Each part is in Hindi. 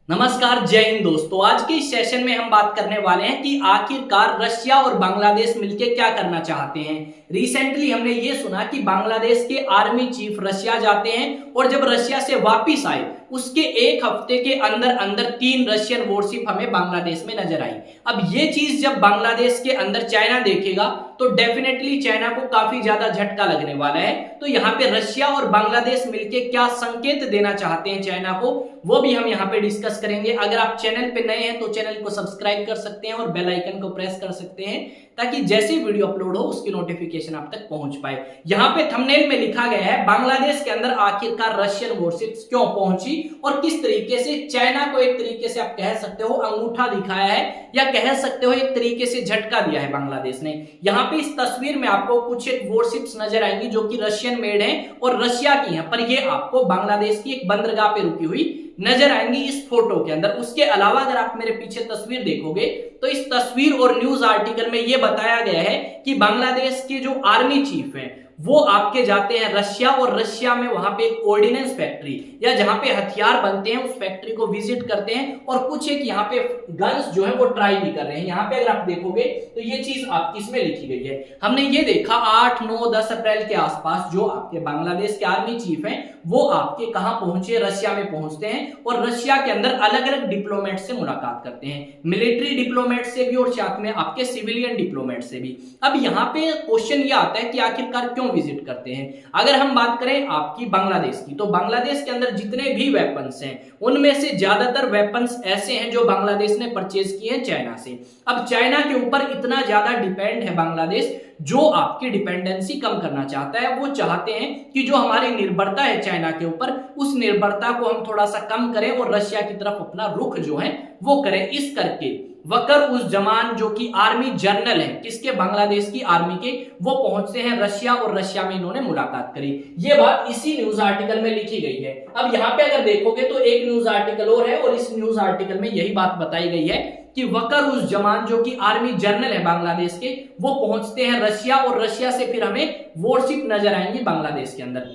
नमस्कार, जय हिंद दोस्तों। आज के इस सेशन में हम बात करने वाले हैं कि आखिरकार रशिया और बांग्लादेश मिलकर क्या करना चाहते हैं। रिसेंटली हमने ये सुना कि बांग्लादेश के आर्मी चीफ रशिया जाते हैं और जब रशिया से वापस आए उसके एक हफ्ते के अंदर अंदर 3 रशियन वॉरशिप हमें बांग्लादेश में नजर आई। अब ये चीज जब बांग्लादेश के अंदर चाइना देखेगा तो डेफिनेटली चाइना को काफी ज्यादा झटका लगने वाला है। तो यहाँ पे रशिया और बांग्लादेश मिलकर क्या संकेत देना चाहते हैं चाइना को, वो भी हम यहाँ पे डिस्कस करेंगे। अगर आप चैनल पे नए हैं तो चैनल को सब्सक्राइब कर सकते हैं और बेल आइकन को प्रेस कर सकते हैं ताकि जैसे वीडियो अपलोड हो उसकी नोटिफिकेशन आप तक पहुंच पाए। यहाँ पे थंबनेल में लिखा गया है बांग्लादेश के अंदर आखिरकार रशियन वॉरशिप्स क्यों पहुंची और किस तरीके से चाइना को एक तरीके से आप कह सकते हो अंगूठा दिखाया है या कह सकते हो एक तरीके से झटका दिया है बांग्लादेश ने। यहाँ पे इस तस्वीर में आपको कुछ एक वॉरशिप्स नजर आएंगी जो कि रशियन मेड है और रशिया की है, पर ये आपको बांग्लादेश की एक बंदरगाह पे रुकी हुई नजर आएंगी इस फोटो के अंदर। उसके अलावा अगर आप मेरे पीछे तस्वीर देखोगे तो इस तस्वीर और न्यूज आर्टिकल में यह बताया गया है कि बांग्लादेश के जो आर्मी चीफ हैं वो आपके जाते हैं रशिया और रशिया में वहां पे एक ऑर्डिनेंस फैक्ट्री या जहां पे हथियार बनते हैं उस फैक्ट्री को विजिट करते हैं और कुछ एक यहाँ पे गन्स जो है वो ट्राई भी कर रहे हैं। यहाँ पे अगर आप देखोगे तो ये चीज आपकी इसमें लिखी गई है। हमने ये देखा 8, 9, 10 अप्रैल के आसपास जो आपके बांग्लादेश के आर्मी चीफ हैं वो आपके कहां पहुंचे, रशिया में पहुंचते हैं और रशिया के अंदर अलग अलग डिप्लोमेट से मुलाकात करते हैं, मिलिट्री डिप्लोमेट से भी और साथ में आपके सिविलियन डिप्लोमेट से भी। अब यहाँ पे क्वेश्चन ये आता है कि आखिरकार क्यों विजिट करते हैं। अगर हम बात करें आपकी बांग्लादेश की तो बांग्लादेश के अंदर जितने भी वेपन्स हैं उनमें से ज्यादातर वेपन्स ऐसे हैं जो बांग्लादेश ने परचेज किए हैं चाइना से। अब चाइना के ऊपर इतना ज्यादा डिपेंड है बांग्लादेश, जो आपकी डिपेंडेंसी कम करना चाहता है। वो चाहते हैं कि जो हमारी निर्भरता है चाइना के ऊपर उस निर्भरता को हम थोड़ा सा कम करें और रशिया की तरफ अपना रुख जो है वो करें। इस करके वकर उस जमान जो कि आर्मी जनरल है किसके, बांग्लादेश की आर्मी के, वो पहुंचते हैं रशिया और रशिया में इन्होंने मुलाकात करी। ये बात इसी न्यूज आर्टिकल में लिखी गई है। अब यहाँ पे अगर देखोगे तो एक न्यूज आर्टिकल और है और इस न्यूज आर्टिकल में यही बात बताई गई है कि वकर उस जमान जो कि आर्मी जनरल है बांग्लादेश के वो पहुंचते हैं रशिया और रशिया से फिर हमें वॉरशिप नजर आएंगी बांग्लादेश के अंदर।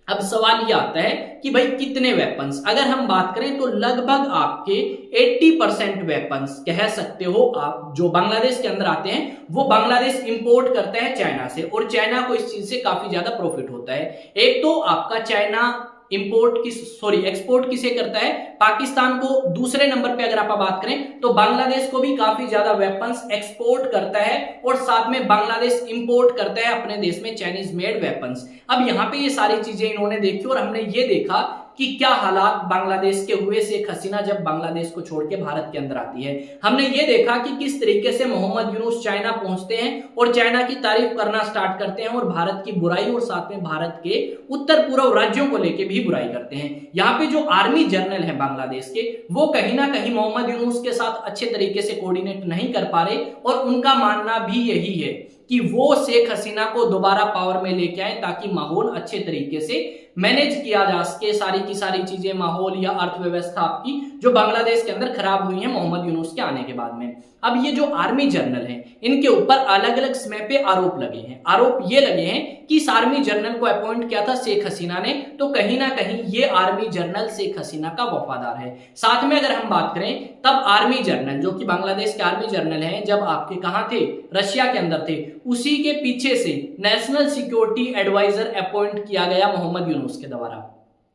अब सवाल ये आता है कि भाई कितने वेपन्स, अगर हम बात करें तो लगभग आपके 80% वेपन्स कह सकते हो आप जो बांग्लादेश के अंदर आते हैं वो बांग्लादेश इंपोर्ट करता है चाइना से और चाइना को इस चीज से काफी ज्यादा प्रॉफिट होता है। एक तो आपका चाइना एक्सपोर्ट किसे करता है, पाकिस्तान को। दूसरे नंबर पे अगर आप बात करें तो बांग्लादेश को भी काफी ज्यादा वेपन्स एक्सपोर्ट करता है और साथ में बांग्लादेश इंपोर्ट करता है अपने देश में चाइनीज मेड वेपन्स। अब यहाँ पे ये सारी चीजें इन्होंने देखी और हमने ये देखा कि क्या हालात बांग्लादेश के हुए शेख हसीना जब बांग्लादेश को छोड़ के भारत के अंदर आती है। हमने ये देखा कि किस तरीके से मोहम्मद यूनुस चाइना पहुंचते हैं और चाइना की तारीफ करना स्टार्ट करते हैं और भारत की बुराई और साथ में भारत के उत्तर पूर्व राज्यों को लेकर भी बुराई करते हैं। यहाँ पे जो आर्मी जनरल है बांग्लादेश के वो कहीं ना कहीं मोहम्मद यूनुस के साथ अच्छे तरीके से कोऑर्डिनेट नहीं कर पा रहे और उनका मानना भी यही है कि वो शेख हसीना को दोबारा पावर में लेके आए ताकि माहौल अच्छे तरीके से मैनेज किया जा सके, सारी की सारी चीजें, माहौल या अर्थव्यवस्था आपकी जो बांग्लादेश के अंदर खराब हुई है मोहम्मद यूनुस के आने के बाद में। अब ये जो आर्मी जनरल हैं इनके ऊपर अलग अलग समय पे आरोप लगे हैं। आरोप ये लगे हैं कि इस आर्मी जनरल को अपॉइंट किया था शेख हसीना ने, तो कहीं ना कहीं ये आर्मी जनरल शेख हसीना का वफादार है। साथ में अगर हम बात करें तब आर्मी जनरल जो कि बांग्लादेश के आर्मी जनरल हैं जब आपके कहां थे, रशिया के अंदर थे, उसी के पीछे से नेशनल सिक्योरिटी एडवाइजर अपॉइंट किया गया मोहम्मद यूनुस के द्वारा।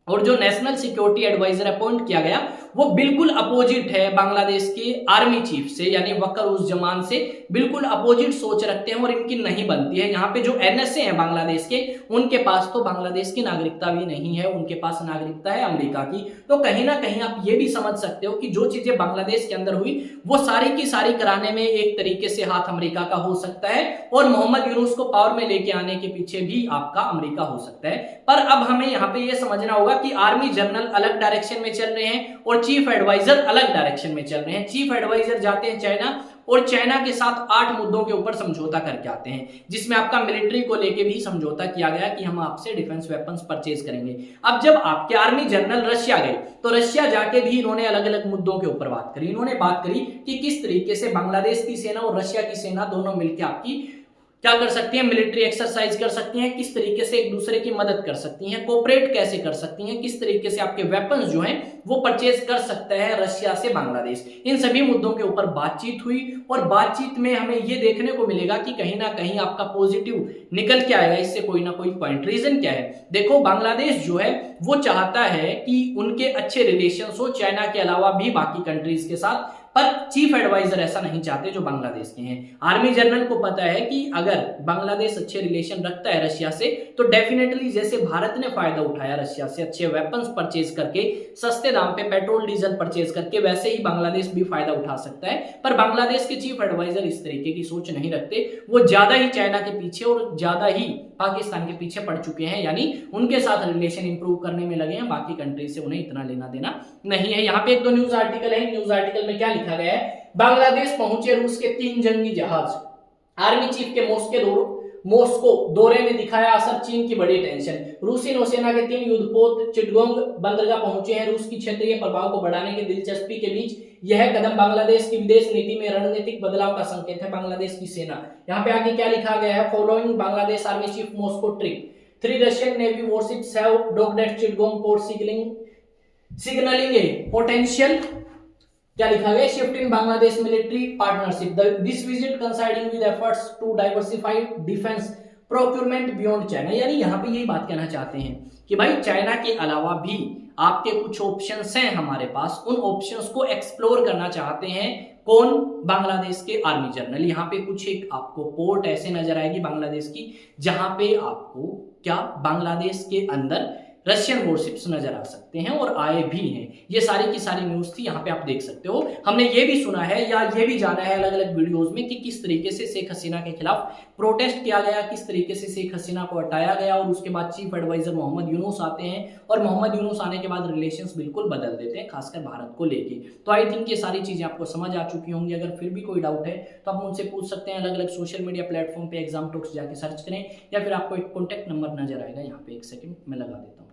और जो नेशनल सिक्योरिटी एडवाइजर अपॉइंट किया गया वो बिल्कुल अपोजिट है बांग्लादेश के आर्मी चीफ से, यानी वकर उस जमान से बिल्कुल अपोजिट सोच रखते हैं और इनकी नहीं बनती है। यहाँ पे जो एनएसए हैं बांग्लादेश के उनके पास तो बांग्लादेश की नागरिकता भी नहीं है, उनके पास नागरिकता है अमेरिका की। तो कहीं ना कहीं आप ये भी समझ सकते हो कि जो चीजें बांग्लादेश के अंदर हुई वो सारी की सारी कराने में एक तरीके से हाथ अमेरिका का हो सकता है और मोहम्मद यूनुस को पावर में लेके आने के पीछे भी आपका अमेरिका हो सकता है। पर अब हमें यहाँ पे ये समझना होगा कि आर्मी जनरल अलग डायरेक्शन में चल रहे हैं और चीफ एडवाइजर अलग डायरेक्शन में चल रहे हैं। चीफ एडवाइजर जाते हैं चाइना और चाइना के साथ 8 मुद्दों के ऊपर समझौता करके आते हैं जिसमें आपका मिलिट्री को लेके भी समझौता किया गया कि हम आपसे डिफेंस वेपन्स परचेज करेंगे। अब जब आपके आर्मी जनरल रशिया गए तो रशिया जाके भी इन्होंने अलग अलग मुद्दों के ऊपर बात करी। इन्होंने बात करी कि किस तरीके से बांग्लादेश की सेना और रशिया की सेना दोनों मिलकर आपकी क्या कर सकती हैं, मिलिट्री एक्सरसाइज कर सकती हैं, किस तरीके से एक दूसरे की मदद कर सकती हैं, कोऑपरेट कैसे कर सकती हैं, किस तरीके से आपके वेपन्स जो हैं वो परचेज कर सकता है रशिया से बांग्लादेश। इन सभी मुद्दों के ऊपर बातचीत हुई और बातचीत में हमें ये देखने को मिलेगा कि कहीं ना कहीं आपका पॉजिटिव निकल के आएगा इससे कोई ना कोई पॉइंट। रीजन क्या है, देखो बांग्लादेश जो है वो चाहता है कि उनके अच्छे रिलेशंस हो चाइना के अलावा भी बाकी कंट्रीज के साथ, पर चीफ एडवाइजर ऐसा नहीं चाहते जो बांग्लादेश के हैं। आर्मी जनरल को पता है कि अगर बांग्लादेश अच्छे रिलेशन रखता है रशिया से तो डेफिनेटली जैसे भारत ने फायदा उठाया रशिया से अच्छे वेपन्स परचेज करके सस्ते दाम पे पेट्रोल डीजल परचेज करके, वैसे ही बांग्लादेश भी फायदा उठा सकता है। पर बांग्लादेश के चीफ एडवाइजर इस तरीके की सोच नहीं रखते, वो ज्यादा ही चाइना के पीछे और ज्यादा ही पाकिस्तान के पीछे पड़ चुके हैं, यानी उनके साथ रिलेशन इंप्रूव करने में लगे हैं, बाकी कंट्री से उन्हें इतना लेना देना नहीं है। यहाँ पे एक दो न्यूज आर्टिकल है, न्यूज आर्टिकल में क्या लिखा गया है, बांग्लादेश पहुंचे रूस के 3 जंगी जहाज, आर्मी चीफ के मॉस्को दौरे ने दिखाया असर, चीन की बड़ी टेंशन। रूसी नौसेना के 3 युद्धपोत चिटगोंग बंदरगाह पहुंचे हैं। रूस की क्षेत्रीय प्रभाव को बढ़ाने की दिलचस्पी के बीच यह कदम बांग्लादेश की विदेश नीति में रणनीतिक बदलाव का संकेत है। बांग्लादेश की सेना, यहाँ पे आगे क्या लिखा गया है, following Bangladesh army chief Moscow trip 3 Russian navy warships have docked at Chittagong port signaling a potential, क्या लिखा गया, shift in Bangladesh military partnership. This visit coinciding with efforts to diversify defence procurement beyond China, यानी यहाँ पे यही बात कहना चाहते हैं कि भाई चाइना के अलावा भी आपके कुछ ऑप्शंस हैं हमारे पास, उन ऑप्शंस को एक्सप्लोर करना चाहते हैं। कौन, बांग्लादेश के आर्मी जनरल। यहाँ पे कुछ एक आपको पोर्ट ऐसे नजर आएगी बांग्लादेश की जहां पे आपको क्या बांग्लादेश के अंदर रशियन वॉरशिप्स नजर आ सकते हैं और आए भी हैं। ये सारी की सारी न्यूज थी, यहाँ पे आप देख सकते हो। हमने ये भी सुना है या ये भी जाना है अलग अलग वीडियोस में कि किस तरीके से शेख हसीना के खिलाफ प्रोटेस्ट किया गया, किस तरीके से शेख हसीना को हटाया गया और उसके बाद चीफ एडवाइजर मोहम्मद यूनुस आते हैं और मोहम्मद यूनुस आने के बाद रिलेशंस बिल्कुल बदल देते हैं, खासकर भारत को लेके। तो आई थिंक ये सारी चीजें आपको समझ आ चुकी होंगी। अगर फिर भी कोई डाउट है तो आप मुझसे पूछ सकते हैं। अलग अलग सोशल मीडिया प्लेटफॉर्म पे एग्जाम टॉक्स जाके सर्च करें या फिर आपको एक कॉन्टैक्ट नंबर नजर आएगा, यहाँ पे 1 सेकंड में लगा देता हूँ,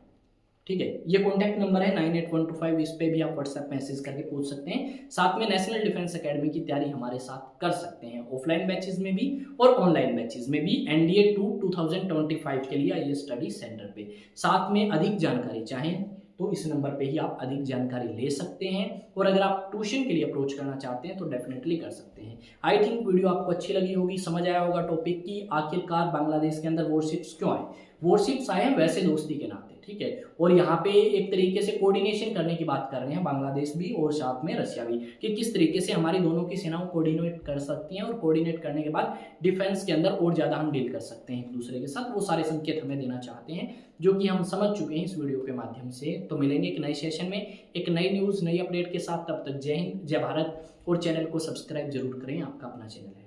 ठीक है। ये कॉन्टैक्ट नंबर है 981225, इस पे भी आप व्हाट्सएप मैसेज करके पूछ सकते हैं। साथ में नेशनल डिफेंस एकेडमी की तैयारी हमारे साथ कर सकते हैं, ऑफलाइन बैचेज में भी और ऑनलाइन बैचेज में भी। NDA 2 2025 के लिए आइए स्टडी सेंटर पे। साथ में अधिक जानकारी चाहें तो इस नंबर पे ही आप अधिक जानकारी ले सकते हैं, और अगर आप ट्यूशन के लिए अप्रोच करना चाहते हैं तो डेफिनेटली कर सकते हैं। आई थिंक वीडियो आपको अच्छी लगी होगी, समझ आया होगा टॉपिक की आखिरकार बांग्लादेश के अंदर वॉरशिप्स क्यों आए। वॉरशिप्स आए हैं वैसे दोस्ती के नाते, ठीक है, और यहाँ पे एक तरीके से कोऑर्डिनेशन करने की बात कर रहे हैं बांग्लादेश भी और साथ में रशिया भी, कि किस तरीके से हमारी दोनों की सेनाओं कोऑर्डिनेट कर सकती हैं और कोऑर्डिनेट करने के बाद डिफेंस के अंदर और ज़्यादा हम डील कर सकते हैं एक दूसरे के साथ। वो सारे संकेत हमें देना चाहते हैं जो कि हम समझ चुके हैं इस वीडियो के माध्यम से। तो मिलेंगे एक नए सेशन में एक नई न्यूज़ नई अपडेट के साथ, तब तक जय हिंद जय भारत, और चैनल को सब्सक्राइब जरूर करें, आपका अपना चैनल है।